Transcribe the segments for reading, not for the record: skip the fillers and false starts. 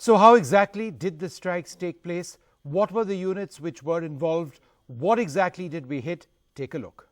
So how exactly did the strikes take place? What were the units which were involved? What exactly did we hit? Take a look.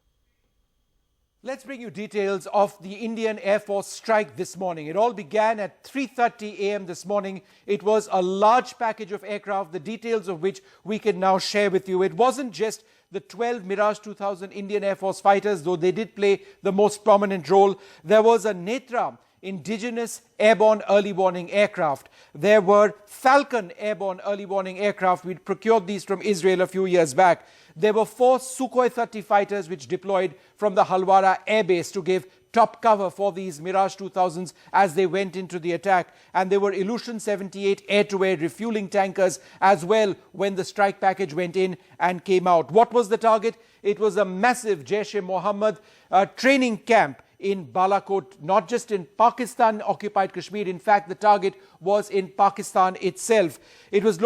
Let's bring you details of the Indian Air Force strike this morning. It all began at 3:30 a.m. this morning. It was a large package of aircraft, the details of which we can now share with you. It wasn't just the 12 Mirage 2000 Indian Air Force fighters, though they did play the most prominent role. There was a Netra indigenous airborne early warning aircraft. There were Falcon airborne early warning aircraft. We'd procured these from Israel a few years back. There were 4 Sukhoi 30 fighters which deployed from the Halwara air base to give top cover for these Mirage 2000s as they went into the attack. And there were Ilyushin 78 air-to-air refueling tankers as well when the strike package went in and came out. What was the target? It was a massive Jaish-e-Mohammed training camp in Balakot, not just in Pakistan-occupied Kashmir. In fact, the target was in Pakistan itself. It was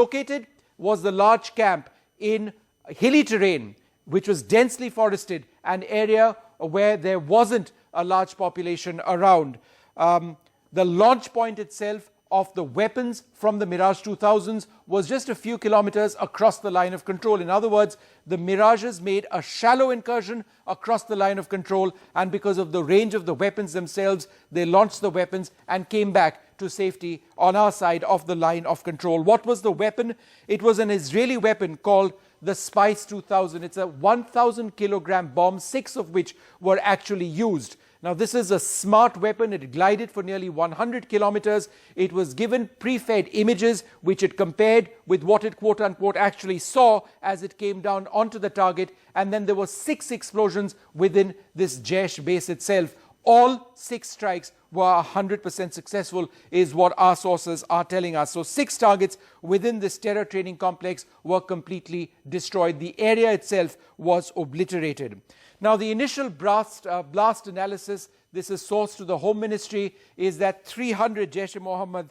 the large camp in hilly terrain, which was densely forested, an area where there wasn't a large population around. The launch point itself of the weapons from the Mirage 2000s was just a few kilometers across the line of control. In other words, the Mirages made a shallow incursion across the line of control, and because of the range of the weapons themselves, they launched the weapons and came back to safety on our side of the line of control. What was the weapon? It was an Israeli weapon called the Spice 2000. It's a 1,000 kilogram bomb, 6 of which were actually used. Now, this is a smart weapon. It glided for nearly 100 kilometers. It was given pre-fed images which it compared with what it quote-unquote actually saw as it came down onto the target. And then there were 6 explosions within this Jaish base itself. All 6 strikes were 100% successful is what our sources are telling us. So 6 targets within this terror training complex were completely destroyed. The area itself was obliterated. Now, the initial blast analysis, this is sourced to the Home Ministry, is that 300 Jaish-e-Mohammed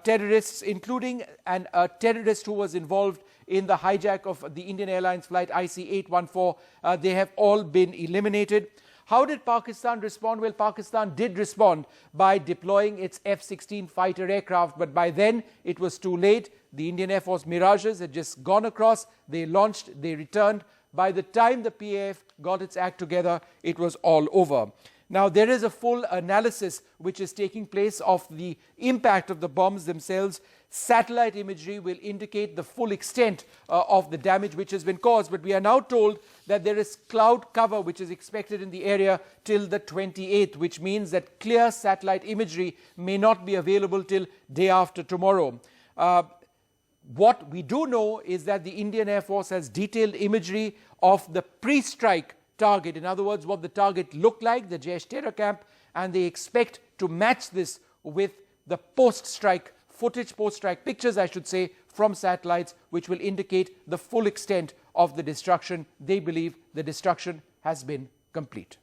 terrorists, including a terrorist who was involved in the hijack of the Indian Airlines flight IC-814, they have all been eliminated. How did Pakistan respond? Well, Pakistan did respond by deploying its F-16 fighter aircraft, but by then it was too late. The Indian Air Force Mirages had just gone across, they launched, they returned. By the time the PAF got its act together, it was all over. Now, there is a full analysis which is taking place of the impact of the bombs themselves. Satellite imagery will indicate the full extent of the damage which has been caused. But we are now told that there is cloud cover which is expected in the area till the 28th, which means that clear satellite imagery may not be available till day after tomorrow. What we do know is that the Indian Air Force has detailed imagery of the pre-strike target. In other words, what the target looked like, the Jaish terror camp, and they expect to match this with the post-strike footage, post-strike pictures, I should say, from satellites, which will indicate the full extent of the destruction. They believe the destruction has been complete.